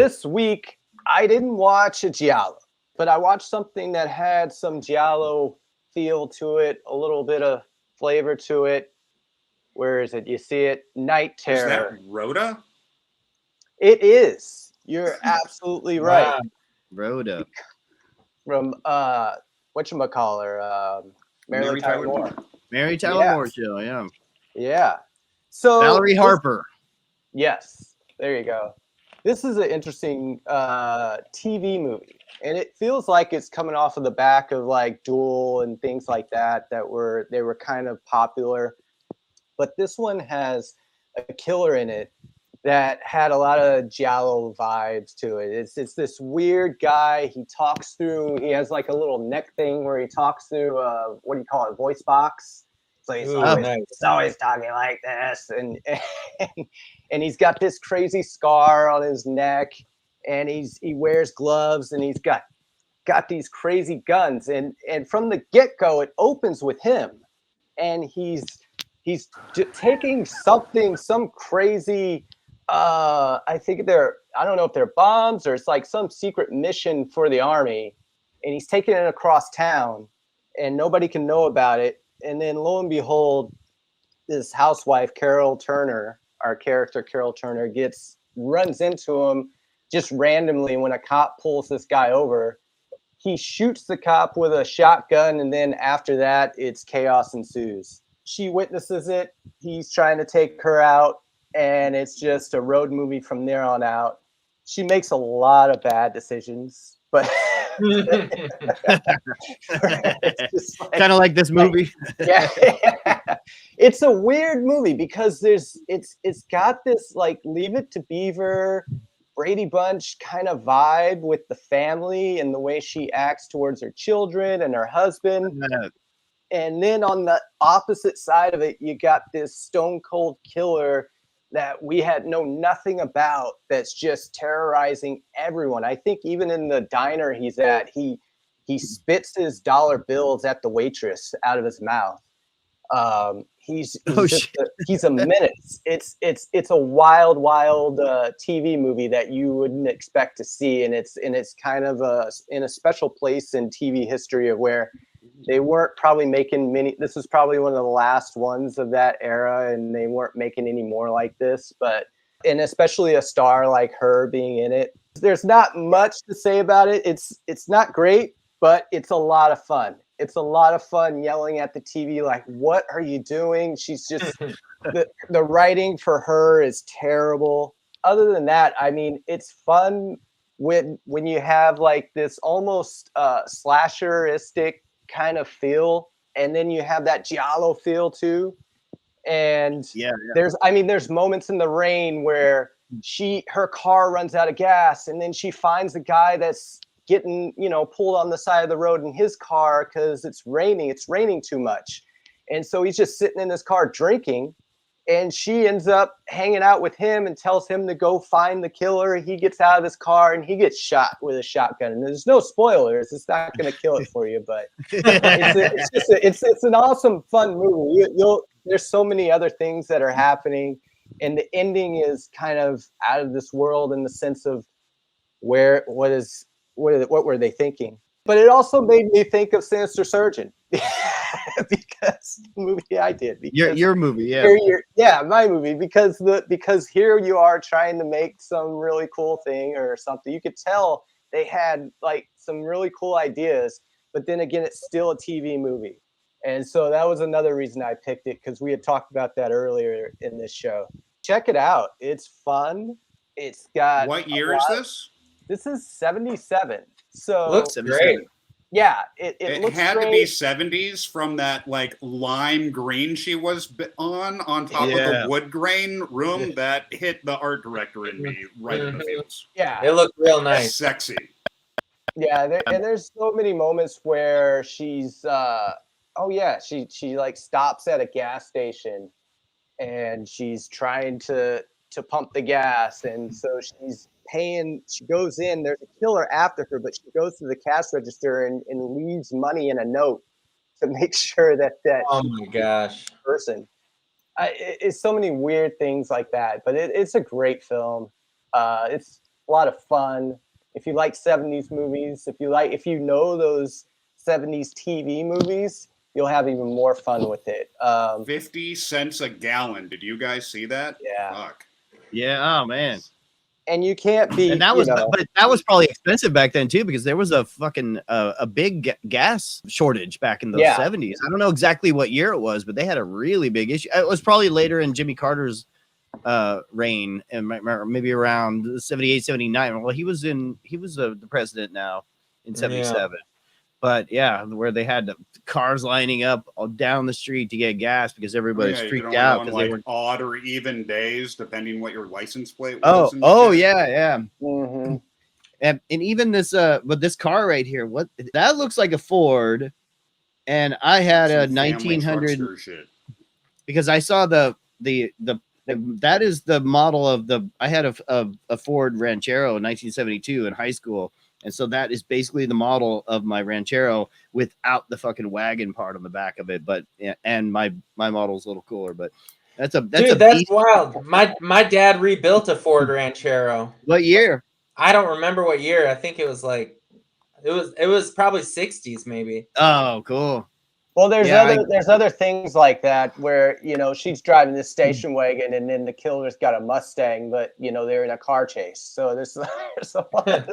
this week I didn't watch a Giallo, but I watched something that had some Giallo feel to it, a little bit of flavor to it. Where is it? You see it? Night Terror. Is that Rhoda? It is. You're absolutely right. Wow. Rhoda. From whatchamacallit, Mary Tyler Moore. Mary Tyler Moore show, yeah. Yeah. So Valerie Harper. Yes. There you go. This is an interesting TV movie. And it feels like it's coming off of the back of like Duel and things like that they were kind of popular. But this one has a killer in it that had a lot of Giallo vibes to it. It's this weird guy. He has like a little neck thing where he talks through what do you call it, voice box. So he's always talking like this, and he's got this crazy scar on his neck, and he wears gloves, and he's got these crazy guns, and from the get-go it opens with him, and he's taking some crazy I don't know if they're bombs or it's like some secret mission for the army, and he's taking it across town and nobody can know about it. And then lo and behold, this housewife, Carol Turner, our character Carol Turner, runs into him just randomly when a cop pulls this guy over. He shoots the cop with a shotgun, and then after that, it's chaos ensues. She witnesses it. He's trying to take her out, and it's just a road movie from there on out. She makes a lot of bad decisions, but it's kind of like this movie. Yeah. It's a weird movie because it's got this like Leave It to Beaver, Brady Bunch kind of vibe with the family and the way she acts towards her children and her husband. And then on the opposite side of it, you got this stone cold killer that we had known nothing about, that's just terrorizing everyone. I think even in the diner he's at, he spits his dollar bills at the waitress out of his mouth. He's a menace. It's a wild TV movie that you wouldn't expect to see, and it's kind of in a special place in TV history of where they weren't probably making many. This was probably one of the last ones of that era, and they weren't making any more like this. And especially a star like her being in it. There's not much to say about it. It's not great, but it's a lot of fun. It's a lot of fun yelling at the TV like, "What are you doing?" She's just the writing for her is terrible. Other than that, I mean, it's fun when you have like this almost slasheristic kind of feel, and then you have that Giallo feel too. And there's moments in the rain where her car runs out of gas, and then she finds the guy that's getting pulled on the side of the road in his car because it's raining too much, and so he's just sitting in his car drinking, and she ends up hanging out with him and tells him to go find the killer. He gets out of his car and he gets shot with a shotgun. And there's no spoilers. It's not going to kill it for you, but it's an awesome, fun movie. There's so many other things that are happening, and the ending is kind of out of this world in the sense of what were they thinking? But it also made me think of Sinister Surgeon. Because the movie I did. Your movie, yeah. My movie, because here you are trying to make some really cool thing or something. You could tell they had like some really cool ideas, but then again, it's still a TV movie. And so that was another reason I picked it, because we had talked about that earlier in this show. Check it out. It's fun. It's got... What year is this? This is 77. So looks great. Yeah, it looks had great. to be 70s from that like lime green she was on top of the wood grain room that hit the art director in me right in the feels. Yeah, it looked real nice, sexy. Yeah, there's so many moments where she's she like stops at a gas station and she's trying to pump the gas, and so she goes in, there's a killer after her, but she goes to the cash register and leaves money in a note to make sure that oh my gosh person. It's so many weird things like that, but it's a great film. It's a lot of fun. If you like 70s movies, if you know those 70s TV movies, you'll have even more fun with it. 50 cents a gallon. Did you guys see that? Yeah. Fuck. Yeah. Oh man. And you can't beat, And that was, but that was probably expensive back then too, because there was a fucking a big gas shortage back in the 70s. I don't know exactly what year it was, but they had a really big issue. It was probably later in Jimmy Carter's reign, and maybe around 78, 79. Well, he was the president now in 77. But yeah, where they had cars lining up down the street to get gas because everybody's freaked out because they were odd or even days, depending what your license plate was. Yeah. Mm-hmm. And even this, but this car right here, what that looks like a Ford, and I had a 1900 because I saw the that is the model of I had a Ford Ranchero in 1972 in high school. And so that is basically the model of my Ranchero without the fucking wagon part on the back of it. But and my model's a little cooler, but that's wild. My dad rebuilt a Ford Ranchero. What year? I don't remember what year. I think it was like it was probably 60s maybe. Oh, cool. Well, there's other things like that where, you know, she's driving this station wagon and then the killer's got a Mustang, but, you know, they're in a car chase. So there's a lot of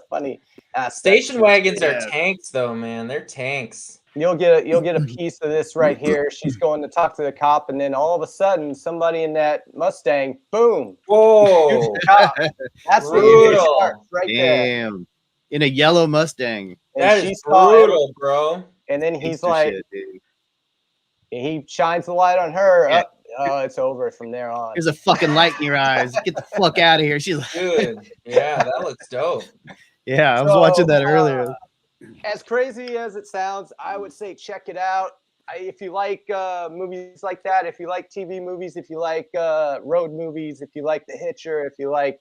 funny aspects. Station wagons are tanks, though, man. They're tanks. You'll get a piece of this right here. She's going to talk to the cop, and then all of a sudden, somebody in that Mustang, boom! Whoa! That's where you start right there. In a yellow Mustang. That is brutal, bro. And then he's like, he shines the light on her. Yeah. Oh, it's over from there on. There's a fucking light in your eyes. Get the fuck out of here. She's like, dude, yeah, that looks dope. Yeah, I was watching that earlier. As crazy as it sounds, I would say check it out. If you like movies like that, if you like TV movies, if you like road movies, if you like The Hitcher, if you like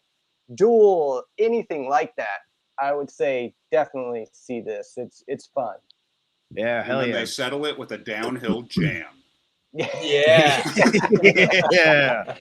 Duel, anything like that, I would say definitely see this. It's fun. Yeah, hell yeah. They settle it with a downhill jam. Yeah. Yeah.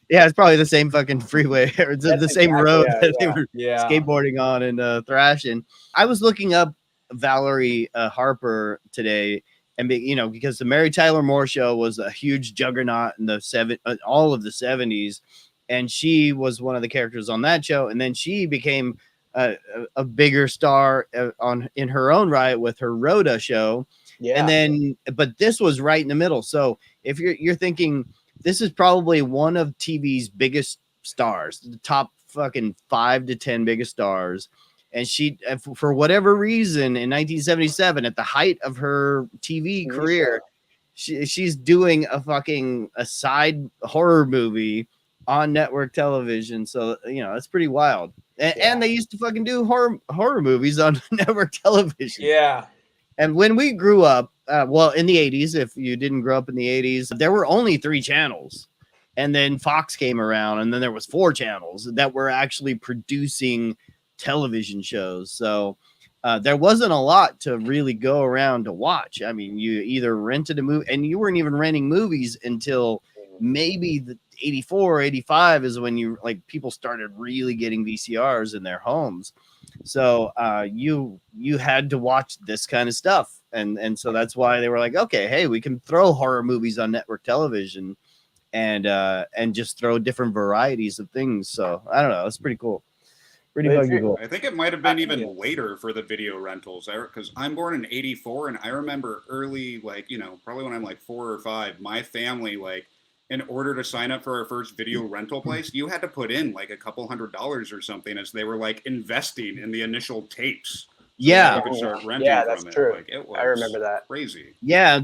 It's probably the same fucking freeway. It's the same road that they were skateboarding on and thrashing. I was looking up Valerie Harper today, and you know, because the Mary Tyler Moore Show was a huge juggernaut in the all of the 70s, and she was one of the characters on that show, and then she became a bigger star in her own right with her Rhoda show. Yeah. And then, but this was right in the middle. So if you're thinking this is probably one of TV's biggest stars, the top fucking 5 to 10 biggest stars. And she, for whatever reason, in 1977, at the height of her TV career, she's doing a side horror movie on network television. So, you know, that's pretty wild. And they used to fucking do horror movies on network television. Yeah. And when we grew up, well, in the 80s, if you didn't grow up in the 80s, there were only 3 channels. And then Fox came around, and then there was 4 channels that were actually producing television shows. So there wasn't a lot to really go around to watch. I mean, you either rented a movie, and you weren't even renting movies until maybe the 84, 85 is when people started really getting VCRs in their homes. So you had to watch this kind of stuff. And so that's why they were like, okay, hey, we can throw horror movies on network television and just throw different varieties of things. So I don't know. It's pretty cool. Pretty fucking cool. I think it might have been even later for the video rentals, because I'm born in 84, and I remember early, probably when I'm like 4 or 5, my family, in order to sign up for our first video rental place, you had to put in like a couple $100s or something, as they were investing in the initial tapes. Yeah. You could start renting that's from it. True. It was I remember that. Crazy. Yeah.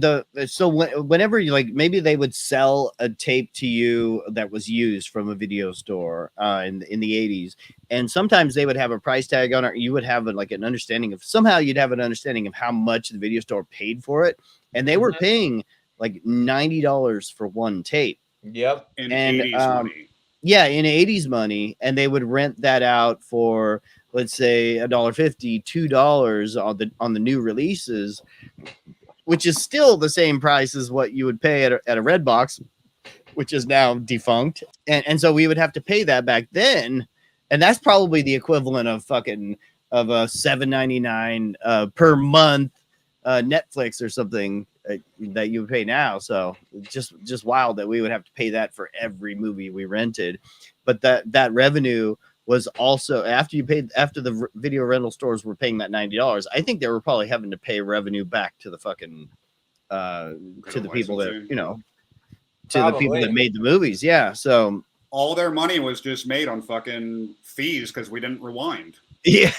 Whenever you maybe they would sell a tape to you that was used from a video store in the 80s, and sometimes they would have a price tag on it. You would have an understanding of how much the video store paid for it, and they were paying like $90 for one tape. Yep. In 80s money. Yeah, in 80s money, and they would rent that out for, let's say, $1.50, $2 on the new releases, which is still the same price as what you would pay at a Redbox, which is now defunct. And so we would have to pay that back then. And that's probably the equivalent of fucking of a $7.99 per month Netflix or something that you would pay now. So just wild that we would have to pay that for every movie we rented. But that revenue was also after the video rental stores were paying that $90. I think they were probably having to pay revenue back to the fucking to the people that the people that made the movies. Yeah, so all their money was just made on fucking fees because we didn't rewind. Yeah.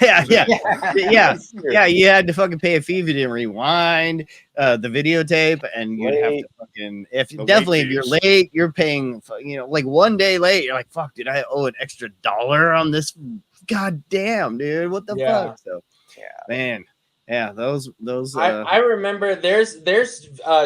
You had to fucking pay a fee if you didn't rewind the videotape, and you'd have to fucking if you're late, you're paying. Like 1 day late, you're like, fuck, did I owe an extra $1 on this? God damn, dude, what the fuck? So, man. Yeah, those. I remember there's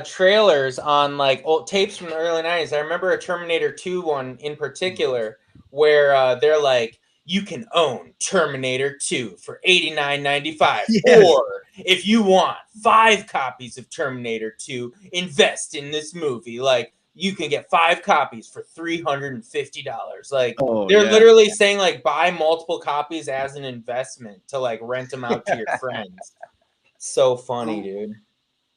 trailers on like old tapes from the early 90s. I remember a Terminator 2 one in particular where they're like, you can own Terminator 2 for $89.95. Yes. Or if you want 5 copies of Terminator 2, invest in this movie. Like, you can get 5 copies for $350. Like, they're literally saying, like, buy multiple copies as an investment to, like, rent them out to your friends. So funny, dude.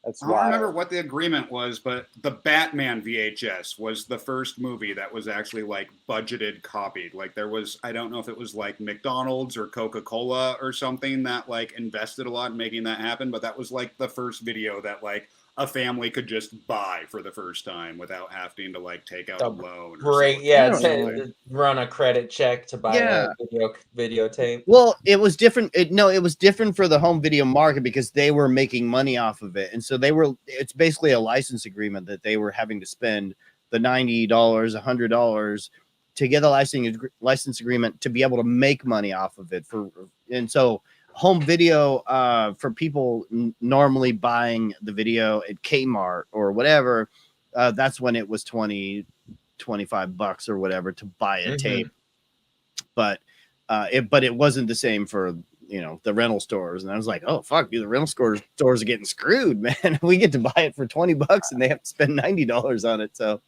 That's I don't remember what the agreement was, but the Batman VHS was the first movie that was actually like budgeted copied. Like there was, I don't know if it was like McDonald's or Coca-Cola or something that like invested a lot in making that happen, but that was like the first video that like a family could just buy for the first time without having to like take out a loan. Great, to run a credit check to buy a videotape. Well, it was different. It was different for the home video market because they were making money off of it, and so it's basically a license agreement that they were having to spend the $90, $100 to get a license agreement to be able to make money off of it and so. Home video for people normally buying the video at Kmart or whatever, that's when it was $20-$25 or whatever to buy a tape. But it wasn't the same for the rental stores. And I was like, oh fuck, dude, the rental stores are getting screwed, man. We get to buy it for $20 and they have to spend $90 on it. So